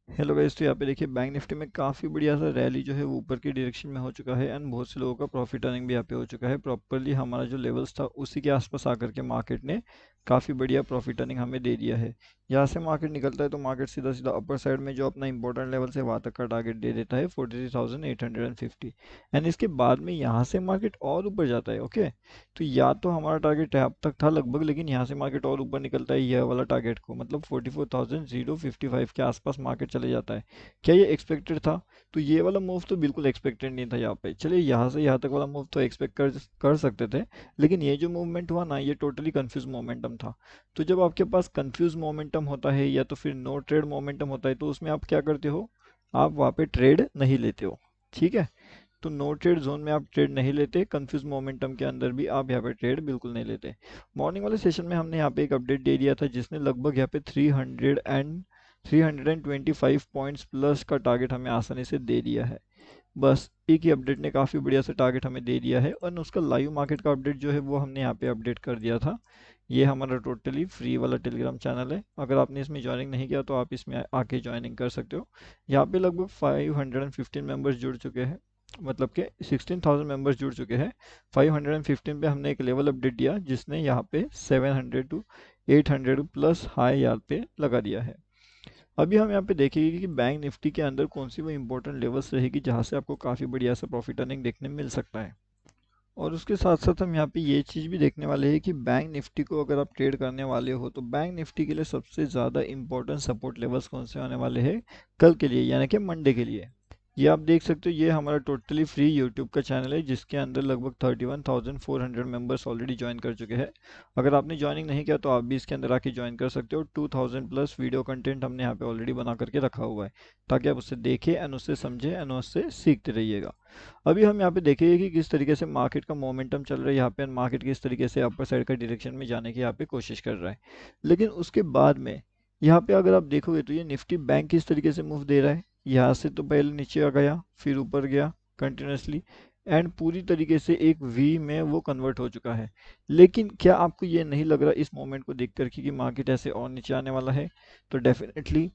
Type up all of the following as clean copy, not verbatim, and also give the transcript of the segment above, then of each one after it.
Hello guys, तो यहाँ पे देखिए बैंक निफ्टी में काफ़ी बढ़िया सा रैली जो है वो ऊपर की डायरेक्शन में हो चुका है एंड बहुत से लोगों का प्रॉफिट अर्निंग भी यहाँ पे हो चुका है। प्रॉपरली हमारा जो लेवल्स था उसी के आसपास आकर के मार्केट ने काफ़ी बढ़िया प्रॉफिट अर्निंग हमें दे दिया है। यहाँ से मार्केट निकलता है तो मार्केट सीधा सीधा अपर साइड में जो अपना इंपॉर्टेंट लेवल है वहाँ तक का टारगेट दे देता है 43,850 एंड इसके बाद में यहाँ से मार्केट और ऊपर जाता है। ओके, तो या तो हमारा टारगेट अब तक था लगभग, लेकिन यहाँ से मार्केट और ऊपर निकलता है यह वाला टारगेट को, मतलब 44,055 के आसपास मार्केट चले जाता है। क्या ये एक्सपेक्टेड था? तो ये वाला मूव तो बिल्कुल एक्सपेक्टेड नहीं था यहाँ पे। चलिए यहाँ से यहाँ तक वाला मूव तो एक्सपेक्ट कर सकते थे, लेकिन ये जो मूवमेंट हुआ ना, ये टोटली कंफ्यूज मोमेंटम था। तो जब आपके पास कंफ्यूज मोमेंटम होता है या तो फिर नो ट्रेड मोमेंटम होता है, तो उसमें आप क्या करते हो, आप वहाँ पे ट्रेड नहीं लेते हो। ठीक है, तो नो ट्रेड जोन में आप ट्रेड नहीं लेते, कंफ्यूज मोमेंटम के अंदर भी आप यहाँ पे ट्रेड बिल्कुल नहीं लेते। मॉर्निंग वाले सेशन में हमने यहाँ पे एक अपडेट दे दिया था जिसने लगभग यहाँ पे 325 पॉइंट्स प्लस का टारगेट हमें आसानी से दे दिया है। बस एक ही अपडेट ने काफ़ी बढ़िया से टारगेट हमें दे दिया है, और उसका लाइव मार्केट का अपडेट जो है वो हमने यहाँ पे अपडेट कर दिया था। ये हमारा टोटली फ्री वाला टेलीग्राम चैनल है। अगर आपने इसमें ज्वाइनिंग नहीं किया तो आप इसमें आके ज्वाइनिंग कर सकते हो। यहाँ पे लगभग 515 मेंबर्स जुड़ चुके हैं, मतलब कि 16,000 मेंबर्स जुड़ चुके हैं। 515 पे हमने एक लेवल अपडेट दिया जिसने यहाँ पे 700 टू 800 प्लस हाई यहाँ पे लगा दिया है। अभी हम यहाँ पे देखेंगे कि बैंक निफ्टी के अंदर कौन सी वो इंपॉर्टेंट लेवल्स रहेगी जहाँ से आपको काफ़ी बढ़िया सा प्रॉफिट अर्निंग देखने मिल सकता है। और उसके साथ साथ हम यहाँ पे ये चीज़ भी देखने वाले हैं कि बैंक निफ्टी को अगर आप ट्रेड करने वाले हो तो बैंक निफ्टी के लिए सबसे ज़्यादा इंपॉर्टेंट सपोर्ट लेवल्स कौन से आने वाले हैं कल के लिए, यानी कि मंडे के लिए। ये आप देख सकते हो, ये हमारा टोटली फ्री यूट्यूब का चैनल है जिसके अंदर लगभग 31,400 मेंबर्स ऑलरेडी ज्वाइन कर चुके हैं। अगर आपने ज्वाइनिंग नहीं किया तो आप भी इसके अंदर आके ज्वाइन कर सकते हो। 2000 प्लस वीडियो कंटेंट हमने यहाँ पे ऑलरेडी बना करके रखा हुआ है ताकि आप उससे देखें एंड उससे समझें एंड उससे सीखते रहिएगा। अभी हम यहाँ पे देखेंगे कि किस तरीके से मार्केट का मोमेंटम चल रहा है यहाँ पे, एंड मार्केट किस तरीके से अपर साइड का डायरेक्शन में जाने की यहाँ पे कोशिश कर रहा है। लेकिन उसके बाद में यहाँ पे अगर आप देखोगे तो ये निफ्टी बैंक किस तरीके से मूव दे रहा है। यहाँ से तो पहले नीचे आ गया, फिर ऊपर गया कंटिन्यूसली, एंड पूरी तरीके से एक वी में वो कन्वर्ट हो चुका है। लेकिन क्या आपको ये नहीं लग रहा इस मोमेंट को देख कर कि मार्केट ऐसे और नीचे आने वाला है? तो डेफिनेटली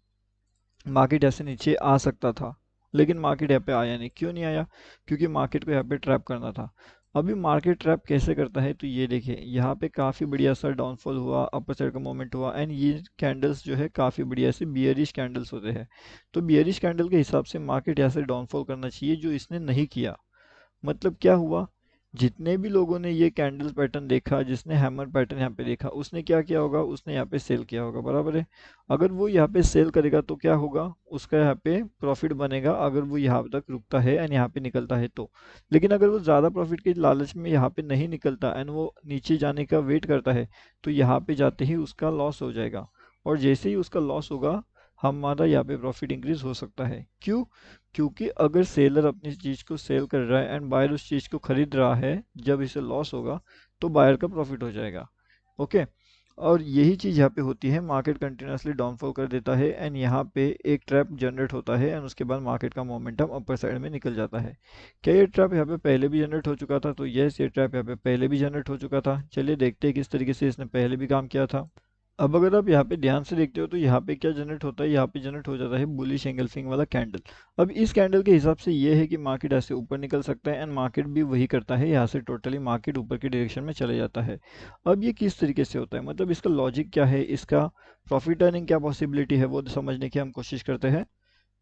मार्केट ऐसे नीचे आ सकता था, लेकिन मार्केट यहाँ पे आया नहीं। क्यों नहीं आया? क्योंकि मार्केट को यहाँ पे ट्रैप करना था। अभी मार्केट ट्रैप कैसे करता है, तो ये देखिए यहाँ पे काफ़ी बढ़िया सा डाउनफॉल हुआ, अपर साइड का मोमेंट हुआ, एंड ये कैंडल्स जो है काफ़ी बढ़िया से बियरिश कैंडल्स होते हैं। तो बियरिश कैंडल के हिसाब से मार्केट यहाँ से डाउनफॉल करना चाहिए, जो इसने नहीं किया। मतलब क्या हुआ, जितने भी लोगों ने ये कैंडल पैटर्न देखा, जिसने हैमर पैटर्न यहाँ पे देखा, उसने क्या किया होगा, उसने यहाँ पे सेल किया होगा, बराबर है। अगर वो यहाँ पे सेल करेगा तो क्या होगा, उसका यहाँ पे प्रॉफिट बनेगा अगर वो यहाँ तक रुकता है एंड यहाँ पे निकलता है तो। लेकिन अगर वो ज़्यादा प्रॉफिट के लालच में यहाँ पे नहीं निकलता एंड वो नीचे जाने का वेट करता है, तो यहाँ पे जाते ही उसका लॉस हो जाएगा। और जैसे ही उसका लॉस होगा, हमारा यहाँ पे प्रॉफिट इंक्रीज हो सकता है। क्यों? क्योंकि अगर सेलर अपनी चीज़ को सेल कर रहा है एंड बायर उस चीज़ को खरीद रहा है, जब इसे लॉस होगा तो बायर का प्रॉफिट हो जाएगा। ओके, और यही चीज़ यहाँ पे होती है, मार्केट कंटिन्यूसली डाउनफॉल कर देता है एंड यहाँ पे एक ट्रैप जनरेट होता है एंड उसके बाद मार्केट का मोमेंटम अपर साइड में निकल जाता है। क्या ये ट्रैप यहाँ पे पहले भी जनरेट हो चुका था? तो यस, ये ट्रैप यहाँ पे पहले भी जनरेट हो चुका था। चलिए देखते हैं किस तरीके से इसने पहले भी काम किया था। अब अगर आप यहाँ पे ध्यान से देखते हो तो यहाँ पे क्या जनरेट होता है, यहाँ पे जनरेट हो जाता है बुलिश एंगल्फिंग वाला कैंडल। अब इस कैंडल के हिसाब से ये है कि मार्केट ऐसे ऊपर निकल सकता है एंड मार्केट भी वही करता है, यहाँ से टोटली मार्केट ऊपर की डायरेक्शन में चले जाता है। अब ये किस तरीके से होता है, मतलब इसका लॉजिक क्या है, इसका प्रॉफिट अर्निंग क्या पॉसिबिलिटी है, वो समझने की हम कोशिश करते हैं।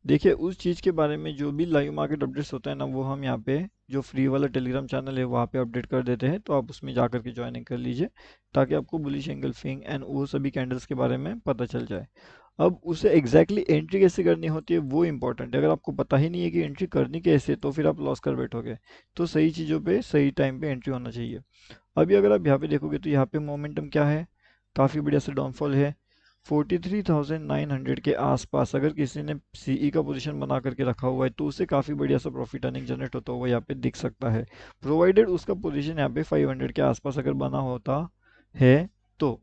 देखिए उस चीज़ के बारे में जो भी लाइव मार्केट अपडेट्स होता है ना, वो हम यहाँ पे जो फ्री वाला टेलीग्राम चैनल है वहाँ पे अपडेट कर देते हैं, तो आप उसमें जा करके ज्वाइनिंग कर लीजिए ताकि आपको बुलिश एंगल्फिंग एंड वो सभी कैंडल्स के बारे में पता चल जाए। अब उसे एग्जैक्टली एंट्री कैसे करनी होती है वो इंपॉर्टेंट है। अगर आपको पता ही नहीं है कि एंट्री करनी कैसे, तो फिर आप लॉस कर बैठोगे। तो सही चीज़ों पे सही टाइम पे एंट्री होना चाहिए। अभी अगर आप यहाँ पे देखोगे तो यहाँ पे मोमेंटम क्या है, काफ़ी बढ़िया से डाउनफॉल है। 43,900 के आसपास अगर किसी ने सीई का पोजीशन बना करके रखा हुआ है तो उसे काफ़ी बढ़िया सा प्रॉफिट अर्निंग जनरेट होता हुआ यहाँ पे दिख सकता है, प्रोवाइडेड उसका पोजीशन यहाँ पे 500 के आसपास अगर बना होता है तो।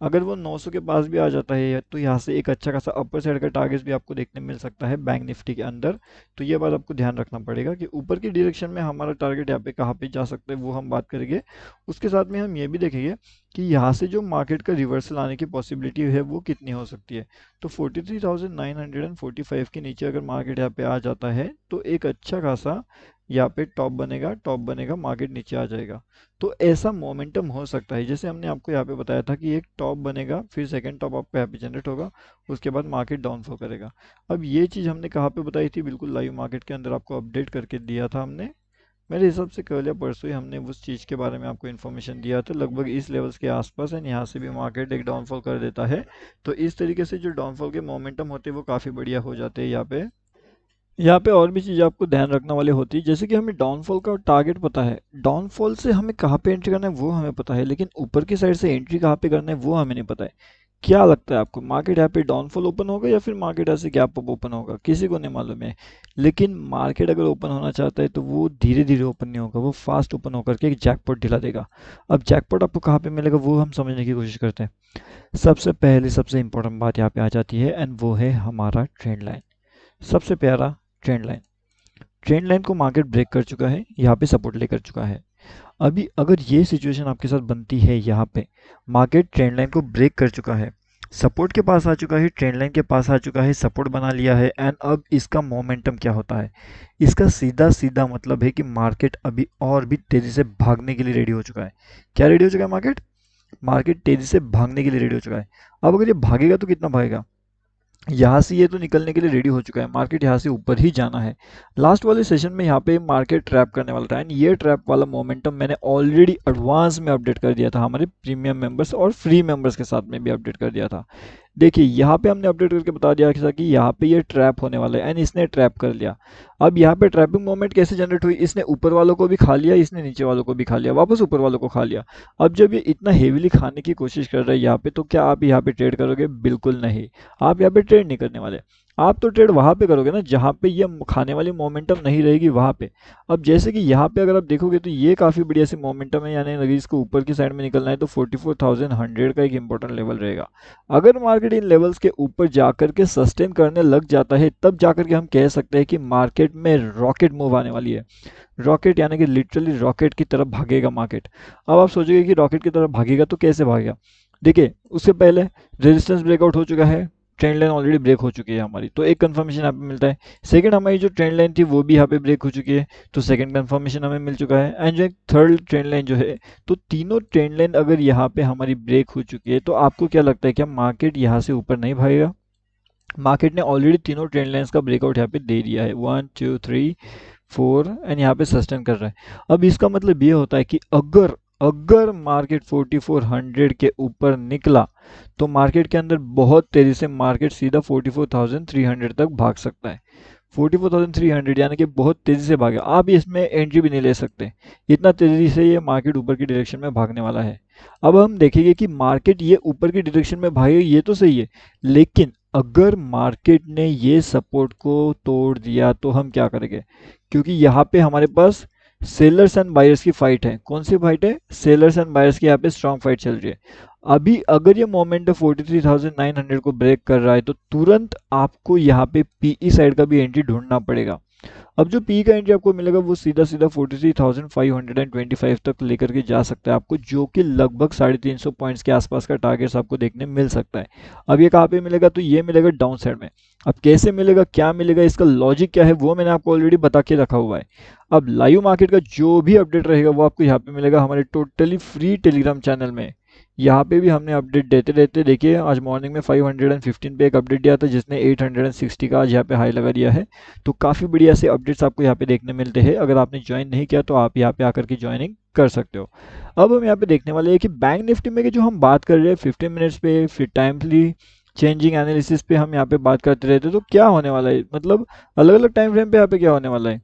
अगर वो 900 के पास भी आ जाता है तो यहाँ से एक अच्छा खासा अपर साइड का टारगेट भी आपको देखने मिल सकता है बैंक निफ्टी के अंदर। तो ये बात आपको ध्यान रखना पड़ेगा कि ऊपर की डायरेक्शन में हमारा टारगेट यहाँ पे कहाँ पे जा सकता है वो हम बात करेंगे। उसके साथ में हम ये भी देखेंगे कि यहाँ से जो मार्केट का रिवर्सल आने की पॉसिबिलिटी है वो कितनी हो सकती है। तो 43,945 के नीचे अगर मार्केट यहाँ पे आ जाता है तो एक अच्छा खासा यहाँ पे टॉप बनेगा, मार्केट नीचे आ जाएगा। तो ऐसा मोमेंटम हो सकता है, जैसे हमने आपको यहाँ पे बताया था कि एक टॉप बनेगा, फिर सेकंड टॉप आपको यहाँ पे जनरेट होगा, उसके बाद मार्केट डाउनफॉल करेगा। अब ये चीज़ हमने कहाँ पे बताई थी, बिल्कुल लाइव मार्केट के अंदर आपको अपडेट करके दिया था हमने। मेरे हिसाब से कल या परसों ही हमने उस चीज़ के बारे में आपको इन्फॉर्मेशन दिया था, लगभग इस लेवल्स के आसपास है। यहाँ से भी मार्केट एक डाउनफॉल कर देता है। तो इस तरीके से जो डाउनफॉल के मोमेंटम होते हैं वो काफ़ी बढ़िया हो जाते हैं यहाँ पे। यहाँ पे और भी चीज़ आपको ध्यान रखने वाली होती है, जैसे कि हमें डाउनफॉल का टारगेट पता है, डाउनफॉल से हमें कहाँ पे एंट्री करना है वो हमें पता है, लेकिन ऊपर की साइड से एंट्री कहाँ पे करना है वो हमें नहीं पता है। क्या लगता है आपको, मार्केट यहाँ पे डाउनफॉल ओपन होगा या फिर मार्केट ऐसे गैप अप ओपन होगा, किसी को नहीं मालूम है। लेकिन मार्केट अगर ओपन होना चाहता है तो वो धीरे धीरे ओपन नहीं होगा, वो फास्ट ओपन होकर के एक जैकपॉट दिला देगा। अब जैकपॉट आपको कहाँ पे मिलेगा वो हम समझने की कोशिश करते हैं। सबसे पहले सबसे इंपॉर्टेंट बात यहाँ पे आ जाती है एंड वो है हमारा ट्रेंड लाइन। सबसे प्यारा ट्रेंड लाइन, ट्रेंड लाइन को मार्केट ब्रेक कर चुका है, यहाँ पे सपोर्ट लेकर चुका है। अभी अगर ये सिचुएशन आपके साथ बनती है, यहाँ पे मार्केट ट्रेंड लाइन को ब्रेक कर चुका है, सपोर्ट के पास आ चुका है, ट्रेंड लाइन के पास आ चुका है, सपोर्ट बना लिया है, एंड अब इसका मोमेंटम क्या होता है, इसका सीधा सीधा मतलब है कि मार्केट अभी और भी तेजी से भागने के लिए रेडी हो चुका है। क्या रेडी हो चुका है मार्केट, मार्केट तेजी से भागने के लिए रेडी हो चुका है। अब अगर ये भागेगा तो कितना भागेगा, यहाँ से ये तो निकलने के लिए रेडी हो चुका है, मार्केट यहाँ से ऊपर ही जाना है। लास्ट वाले सेशन में यहाँ पे मार्केट ट्रैप करने वाला था, एंड ये ट्रैप वाला मोमेंटम मैंने ऑलरेडी एडवांस में अपडेट कर दिया था, हमारे प्रीमियम मेंबर्स और फ्री मेंबर्स के साथ में भी अपडेट कर दिया था। देखिए यहाँ पे हमने अपडेट करके बता दिया कि यहाँ पे ये ट्रैप होने वाला है, एंड इसने ट्रैप कर लिया। अब यहाँ पे ट्रैपिंग मोमेंट कैसे जनरेट हुई, इसने ऊपर वालों को भी खा लिया, इसने नीचे वालों को भी खा लिया, वापस ऊपर वालों को खा लिया। अब जब ये इतना हेवीली खाने की कोशिश कर रहा है यहाँ पे, तो क्या आप यहाँ पे ट्रेड करोगे, बिल्कुल नहीं। आप यहाँ पे ट्रेड नहीं करने वाले, आप तो ट्रेड वहां पे करोगे ना जहां पे ये खाने वाली मोमेंटम नहीं रहेगी वहां पे। अब जैसे कि यहाँ पे अगर आप देखोगे तो ये काफी बढ़िया सी मोमेंटम है, यानी अगर इसको ऊपर की साइड में निकलना है तो 44,100 का एक इंपॉर्टेंट लेवल रहेगा। अगर मार्केट इन लेवल्स के ऊपर जाकर के सस्टेन करने लग जाता है, तब जाकर के हम कह सकते हैं कि मार्केट में रॉकेट मूव आने वाली है। रॉकेट यानी कि लिटरली रॉकेट की तरफ भागेगा मार्केट। अब आप सोचोगे कि रॉकेट की तरफ भागेगा तो कैसे भागेगा, देखिए उससे पहले रेजिस्टेंस ब्रेकआउट हो चुका है, ट्रेंड लाइन ऑलरेडी ब्रेक हो चुकी है हमारी, तो एक कंफर्मेशन यहाँ पे मिलता है। सेकंड, हमारी जो ट्रेंड लाइन थी वो भी यहाँ पे ब्रेक हो चुकी है, तो सेकंड कंफर्मेशन हमें मिल चुका है। एंड जो एक थर्ड ट्रेंड लाइन जो है, तो तीनों ट्रेंड लाइन अगर यहाँ पे हमारी ब्रेक हो चुकी है, तो आपको क्या लगता है क्या मार्केट यहाँ से ऊपर नहीं भागेगा। मार्केट ने ऑलरेडी तीनों ट्रेंड लाइन्स का ब्रेकआउट यहाँ पे दे दिया है, 1 2 3 4, एंड यहाँ पे सस्टेन कर रहा है। अब इसका मतलब ये होता है कि अगर अगर मार्केट 4400 के ऊपर निकला तो मार्केट के अंदर बहुत तेजी से मार्केट सीधा 44,300 तक भाग सकता है। 44,300 यानी कि बहुत तेजी से भागेगा, आप इसमें एंट्री भी नहीं ले सकते, इतना तेजी से ये मार्केट ऊपर की डायरेक्शन में भागने वाला है। अब हम देखेंगे कि मार्केट ये ऊपर की डायरेक्शन में भागेगा, ये तो सही है, लेकिन अगर मार्केट ने ये सपोर्ट को तोड़ दिया तो हम क्या करेंगे, क्योंकि यहाँ पे हमारे पास सेलर्स एंड बायर्स की फाइट है। कौन सी फाइट है, सेलर्स एंड बायर्स की यहाँ पे स्ट्रांग फाइट चल रही है। अभी अगर ये मोमेंट 43,900 को ब्रेक कर रहा है तो तुरंत आपको यहाँ पे पीई साइड का भी एंट्री ढूंढना पड़ेगा। अब जो पी का एंट्री आपको मिलेगा वो सीधा सीधा 43,525 तक लेकर के जा सकता है आपको, जो कि लगभग 350 पॉइंट्स के आसपास का टारगेट आपको देखने मिल सकता है। अब ये कहाँ पे मिलेगा, तो ये मिलेगा डाउन साइड में। अब कैसे मिलेगा, क्या मिलेगा, इसका लॉजिक क्या है वो मैंने आपको ऑलरेडी बता के रखा हुआ है। अब लाइव मार्केट का जो भी अपडेट रहेगा वो आपको यहाँ पे मिलेगा हमारे टोटली फ्री टेलीग्राम चैनल में। यहाँ पे भी हमने अपडेट देते रहते, देखिए आज मॉर्निंग में 515 पे एक अपडेट दिया था जिसने 860 का आज यहाँ पे हाई लगा दिया है। तो काफ़ी बढ़िया से अपडेट्स आपको यहाँ पे देखने मिलते हैं, अगर आपने ज्वाइन नहीं किया तो आप यहाँ पे आकर के ज्वाइनिंग कर सकते हो। अब हम यहाँ पे देखने वाले हैं कि बैंक निफ्टी में कि जो हम बात कर रहे हैं 15 मिनट्स पे, फिर टाइमली चेंजिंग एनालिसिस पे हम यहाँ पे बात करते रहते हैं, तो क्या होने वाला है, मतलब अलग अलग टाइम फ्रेम पे यहाँ पे क्या होने वाला है,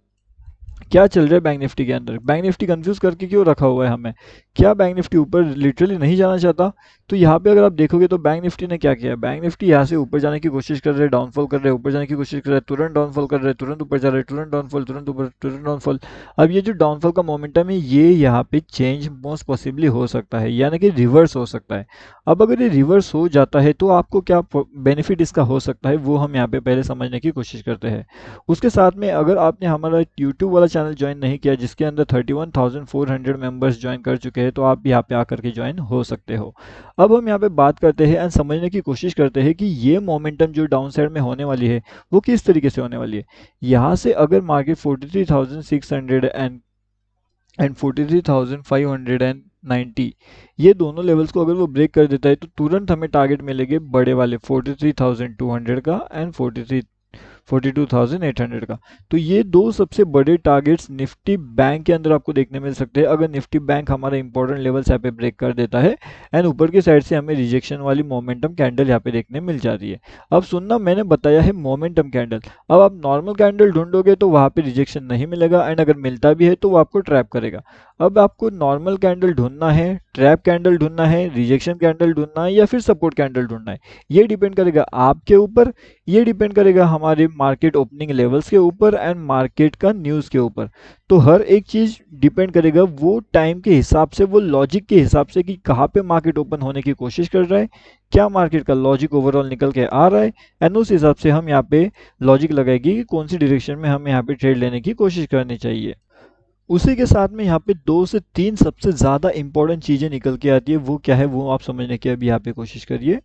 क्या चल रहा है बैंक निफ्टी के अंदर। बैंक निफ्टी कंफ्यूज करके क्यों रखा हुआ है हमें, क्या बैंक निफ्टी ऊपर लिटरली नहीं जाना चाहता? तो यहाँ पे अगर आप देखोगे तो बैंक निफ्टी ने क्या किया है, बैंक निफ्टी यहाँ से ऊपर जाने की कोशिश कर रहे हैं, डाउनफॉल कर रहे हैं, ऊपर जाने की कोशिश कर रहे हैं, तुरंत डाउनफॉल कर रहे हैं, तुरंत ऊपर जा रहे हैं, तुरंत डाउनफॉल, तुरंत ऊपर, तुरंत डाउनफॉल। अब ये जो डाउनफॉल का मोमेंटम है ये यहाँ पे चेंज मोस्ट पॉसिबली हो सकता है, यानी कि रिवर्स हो सकता है। अब अगर ये रिवर्स हो जाता है तो आपको क्या बेनिफिट इसका हो सकता है वो हम यहाँ पे पहले समझने की कोशिश करते हैं। उसके साथ में अगर आपने हमारा यूट्यूब वाला चैनल ज्वाइन नहीं किया जिसके अंदर 31,400 मेंबर्स ज्वाइन कर चुके हैं, तो आप यहाँ पे आकर के ज्वाइन हो सकते हो। अब हम यहाँ पे बात करते हैं एंड समझने की कोशिश करते हैं कि ये मोमेंटम जो डाउन साइड में होने वाली है वो किस तरीके से होने वाली है। यहाँ से अगर मार्केट 43,600 एंड 43,590 ये दोनों लेवल्स को अगर वो ब्रेक कर देता है तो तुरंत हमें टारगेट मिलेंगे बड़े वाले 43,200 का एंड 42,800 का। तो ये दो सबसे बड़े टारगेट्स निफ्टी बैंक के अंदर आपको देखने मिल सकते हैं अगर निफ्टी बैंक हमारा इंपॉर्टेंट लेवल्स यहाँ पे ब्रेक कर देता है एंड ऊपर की साइड से हमें रिजेक्शन वाली मोमेंटम कैंडल यहाँ पे देखने मिल जाती है। अब सुनना, मैंने बताया है मोमेंटम कैंडल। अब आप नॉर्मल कैंडल ढूंढोगे तो वहाँ पे रिजेक्शन नहीं मिलेगा एंड अगर मिलता भी है तो वो आपको ट्रैप करेगा। अब आपको नॉर्मल कैंडल ढूंढना है, ट्रैप कैंडल ढूंढना है, रिजेक्शन कैंडल ढूंढना है या फिर सपोर्ट कैंडल ढूंढना है, ये डिपेंड करेगा आपके ऊपर, ये डिपेंड करेगा हमारे मार्केट ओपनिंग लेवल्स के ऊपर एंड मार्केट का न्यूज़ के ऊपर। तो हर एक चीज़ डिपेंड करेगा वो टाइम के हिसाब से, वो लॉजिक के हिसाब से कि कहाँ पे मार्केट ओपन होने की कोशिश कर रहा है, क्या मार्केट का लॉजिक ओवरऑल निकल के आ रहा है एंड उस हिसाब से हम यहाँ पे लॉजिक लगाएगी कि कौन सी डायरेक्शन में हमें यहाँ पे ट्रेड लेने की कोशिश करनी चाहिए। उसी के साथ में यहाँ पे 2 से 3 सबसे ज़्यादा इंपॉर्टेंट चीज़ें निकल के आती है, वो क्या है वो आप समझने की अभी यहाँ पे कोशिश करिए।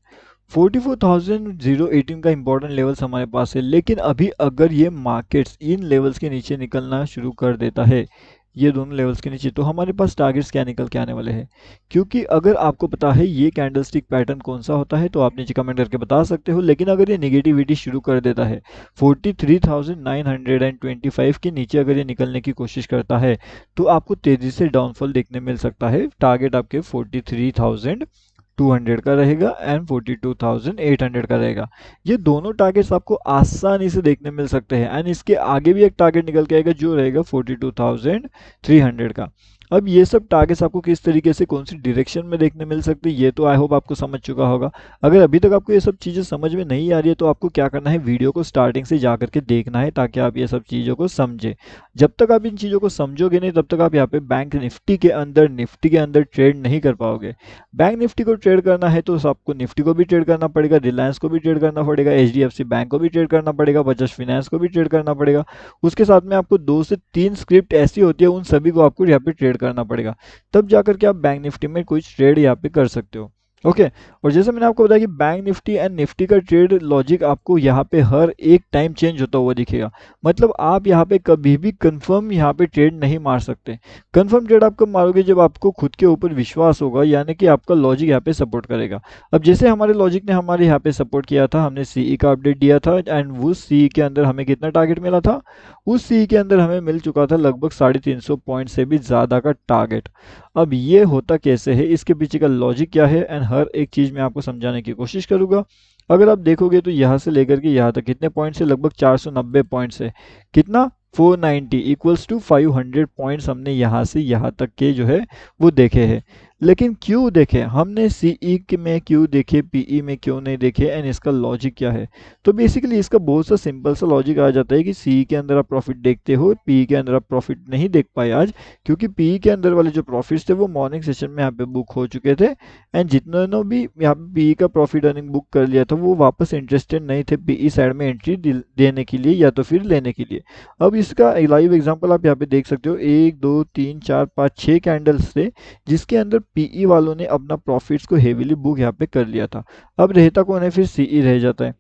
44,018 का इंपॉर्टेंट लेवल्स हमारे पास है, लेकिन अभी अगर ये मार्केट्स इन लेवल्स के नीचे निकलना शुरू कर देता है, ये दोनों लेवल्स के नीचे, तो हमारे पास टारगेट्स क्या निकल के आने वाले हैं। क्योंकि अगर आपको पता है ये कैंडलस्टिक पैटर्न कौन सा होता है तो आप नीचे कमेंट करके बता सकते हो, लेकिन अगर ये नेगेटिविटी शुरू कर देता है 43,925 के नीचे अगर ये निकलने की कोशिश करता है तो आपको तेजी से डाउनफॉल देखने मिल सकता है। टारगेट आपके 43,200 का रहेगा एंड 42,800 का रहेगा। ये दोनों टारगेट्स आपको आसानी से देखने मिल सकते हैं एंड इसके आगे भी एक टारगेट निकल के आएगा जो रहेगा 42,300 का। अब ये सब टारगेट्स आपको किस तरीके से कौन सी डायरेक्शन में देखने मिल सकते हैं ये तो आई होप आपको समझ चुका होगा। अगर अभी तक आपको ये सब चीज़ें समझ में नहीं आ रही है तो आपको क्या करना है, वीडियो को स्टार्टिंग से जा करके देखना है ताकि आप ये सब चीज़ों को समझें। जब तक आप इन चीज़ों को समझोगे नहीं तब तक आप यहाँ पे बैंक निफ्टी के अंदर ट्रेड नहीं कर पाओगे। बैंक निफ्टी को ट्रेड करना है तो आपको निफ्टी को भी ट्रेड करना पड़ेगा, रिलायंस को भी ट्रेड करना पड़ेगा, HDFC बैंक को भी ट्रेड करना पड़ेगा, बजाज फाइनेंस को भी ट्रेड करना पड़ेगा। उसके साथ में आपको 2 से 3 स्क्रिप्ट ऐसी होती है उन सभी को आपको यहाँ पे ट्रेड करना पड़ेगा, तब जाकर के आप बैंक निफ्टी में कोई ट्रेड यहाँ पे कर सकते हो। ओके और जैसे मैंने आपको बताया कि बैंक निफ्टी एंड निफ्टी का ट्रेड लॉजिक आपको यहाँ पे हर एक टाइम चेंज होता हुआ दिखेगा। मतलब आप यहाँ पे कभी भी कंफर्म यहाँ पे ट्रेड नहीं मार सकते। कंफर्म ट्रेड आप कब मारोगे, जब आपको खुद के ऊपर विश्वास होगा, यानी कि आपका लॉजिक यहाँ पे सपोर्ट करेगा। अब जैसे हमारे लॉजिक ने हमारे यहाँ पे सपोर्ट किया था, हमने CE का अपडेट दिया था एंड उस CE के अंदर हमें कितना टारगेट मिला था, उस CE के अंदर हमें मिल चुका था लगभग 350 पॉइंट से भी ज़्यादा का टारगेट। अब ये होता कैसे है, इसके पीछे का लॉजिक क्या है एंड हर एक चीज़ मैं आपको समझाने की कोशिश करूंगा। अगर आप देखोगे तो यहाँ से लेकर के यहाँ तक कितने पॉइंट्स है, लगभग 490 पॉइंट्स है। कितना, 490 इक्वल्स टू 500 पॉइंट्स हमने यहाँ से यहाँ तक के जो है वो देखे हैं। लेकिन क्यों देखे हमने, CE में क्यों देखे, PE में क्यों नहीं देखे एंड इसका लॉजिक क्या है। तो बेसिकली इसका बहुत सा सिंपल सा लॉजिक आ जाता है कि CE के अंदर आप प्रॉफिट देखते हो, PE के अंदर आप प्रॉफिट नहीं देख पाए आज, क्योंकि PE के अंदर वाले जो प्रॉफिट्स थे वो मॉर्निंग सेशन में यहाँ पे बुक हो चुके थे एंड जितनों भी यहाँ पे PE का प्रॉफिट अर्निंग बुक कर लिया था वो वापस इंटरेस्टेड नहीं थे PE साइड में एंट्री देने के लिए या तो फिर लेने के लिए। अब इसका लाइव एग्जांपल आप यहाँ पे देख सकते हो, 1 2 3 4 5 6 कैंडल्स थे जिसके अंदर PE वालों ने अपना प्रॉफिट्स को हेवीली बुक यहाँ पे कर लिया था। अब रहता कौन है, फिर CE रह जाता है।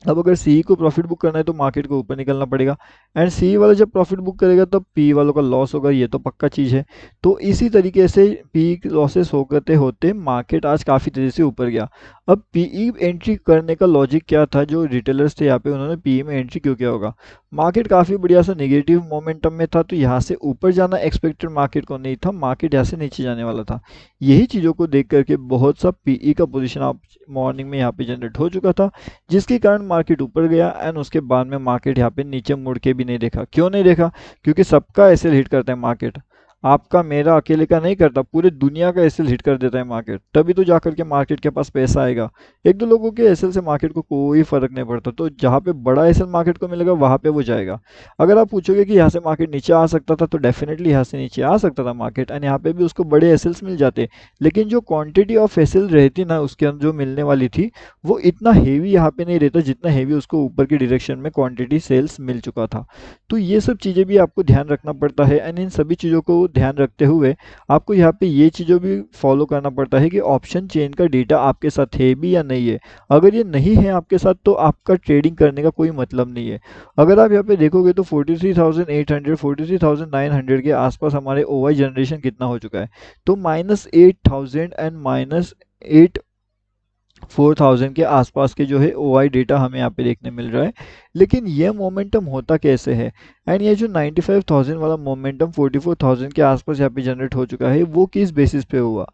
अब अगर CE को प्रॉफिट बुक करना है तो मार्केट को ऊपर निकलना पड़ेगा एंड CE वाला जब प्रॉफिट बुक करेगा तब PE वालों का लॉस होगा, ये तो पक्का चीज़ है। तो इसी तरीके से PE लॉसेस होते होते मार्केट आज काफ़ी तेज़ी से ऊपर गया। अब PE एंट्री करने का लॉजिक क्या था, जो रिटेलर्स थे यहाँ पे उन्होंने PE में एंट्री क्यों किया होगा, मार्केट काफ़ी बढ़िया सा नेगेटिव मोमेंटम में था तो यहाँ से ऊपर जाना एक्सपेक्टेड मार्केट को नहीं था, मार्केट यहाँ से नीचे जाने वाला था। यही चीज़ों को देख करके बहुत सा PE का पोजीशन आप मॉर्निंग में यहाँ पे जनरेट हो चुका था, जिसके कारण मार्केट ऊपर गया एंड उसके बाद में मार्केट यहाँ पे नीचे मुड़ के भी नहीं देखा। क्यों नहीं देखा, क्योंकि सबका ऐसे हिट करता है मार्केट। आपका मेरा अकेले का नहीं करता, पूरे दुनिया का एसएल हिट कर देता है मार्केट, तभी तो जाकर के मार्केट के पास पैसा आएगा। एक दो लोगों के एसएल से मार्केट को कोई फर्क नहीं पड़ता, तो जहाँ पे बड़ा एसएल मार्केट को मिलेगा वहां पे वो जाएगा। अगर आप पूछोगे कि यहाँ से मार्केट नीचे आ सकता था, तो डेफिनेटली यहाँ से नीचे आ सकता था मार्केट, एंड यहाँ पे भी उसको बड़े एसएल्स मिल जाते, लेकिन जो क्वांटिटी ऑफ एसएल रहती ना उसके अंदर जो मिलने वाली थी, वो इतना हेवी यहाँ पे नहीं रहता जितना हेवी उसको ऊपर की डायरेक्शन में क्वांटिटी सेल्स मिल चुका था। तो ये सब चीज़ें भी आपको ध्यान रखना पड़ता है, एंड इन सभी चीज़ों को ध्यान रखते हुए आपको यहाँ पे ये चीज़ों भी फॉलो करना पड़ता है कि ऑप्शन चेन का डेटा आपके साथ है भी या नहीं है। अगर ये नहीं है आपके साथ, तो आपका ट्रेडिंग करने का कोई मतलब नहीं है। अगर आप यहाँ पे देखोगे तो 43,800 43,900 के आसपास हमारे ओवाई जनरेशन कितना हो चुका है, तो -8,000 एंड -4,000 के आसपास के जो है ओआई डेटा हमें यहाँ पे देखने मिल रहा है। लेकिन ये मोमेंटम होता कैसे है, एंड ये जो 95,000 वाला मोमेंटम 44,000 के आसपास यहाँ पे जनरेट हो चुका है, वो किस बेसिस पे हुआ।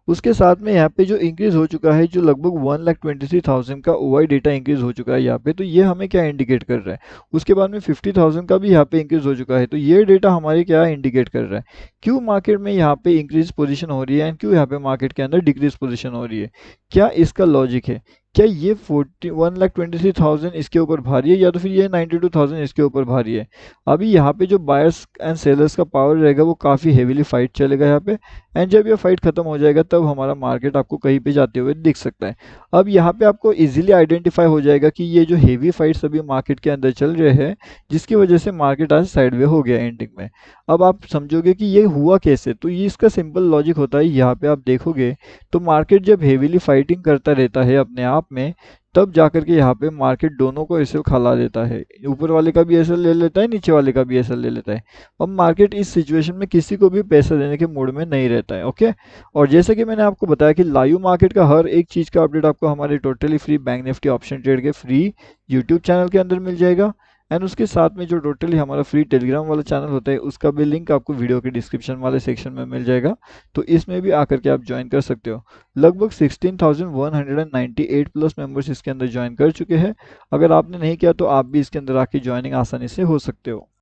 उसके साथ में यहाँ पे जो इंक्रीज हो चुका है, जो लगभग 1,23,000 का ओआई डेटा इंक्रीज हो चुका है यहाँ पे, तो ये हमें क्या इंडिकेट कर रहा है। उसके बाद में 50,000 का भी यहाँ पे इंक्रीज हो चुका है, तो ये डेटा हमारे क्या इंडिकेट कर रहा है, क्यों मार्केट में यहाँ पे इंक्रीज पोजीशन हो रही है एंड क्यों यहाँ पे मार्केट के अंदर डिक्रीज पोजीशन हो रही है। क्या इसका लॉजिक है, क्या ये 1,23,000 इसके ऊपर भारी है, या तो फिर ये 92,000 इसके ऊपर भारी है। अभी यहाँ पे जो बायर्स एंड सेलर्स का पावर रहेगा वो काफ़ी हेवीली फाइट चलेगा यहाँ पे, एंड जब ये फाइट खत्म हो जाएगा तब हमारा मार्केट आपको कहीं पे जाते हुए दिख सकता है। अब यहाँ पे आपको इजीली आइडेंटिफाई हो जाएगा कि ये जो हेवी फाइट्स अभी मार्केट के अंदर चल रहे हैं, जिसकी वजह से मार्केट आज साइडवे हो गया एंडिंग में। अब आप समझोगे कि ये हुआ कैसे, तो ये इसका सिंपल लॉजिक होता है। यहाँ पे आप देखोगे तो मार्केट जब हेवीली फाइटिंग करता रहता है अपने आप में, तब जाकर के यहाँ पे मार्केट दोनों को एसएल खिला देता है, ऊपर वाले का भी एसएल ले लेता है, नीचे वाले का भी एसएल ले लेता है। अब मार्केट इस सिचुएशन में किसी को भी पैसा देने के मूड में नहीं रहता है। ओके, और जैसे कि मैंने आपको बताया कि लाइव मार्केट का हर एक चीज़ का अपडेट आपको हमारे totally free bank Nifty option trade के फ्री यूट्यूब चैनल के अंदर मिल जाएगा, एंड उसके साथ में जो टोटली हमारा फ्री टेलीग्राम वाला चैनल होता है, उसका भी लिंक आपको वीडियो के डिस्क्रिप्शन वाले सेक्शन में मिल जाएगा। तो इसमें भी आकर के आप ज्वाइन कर सकते हो। लगभग 16,198 प्लस मेंबर्स इसके अंदर ज्वाइन कर चुके हैं। अगर आपने नहीं किया तो आप भी इसके अंदर आके ज्वाइनिंग आसानी से हो सकते हो।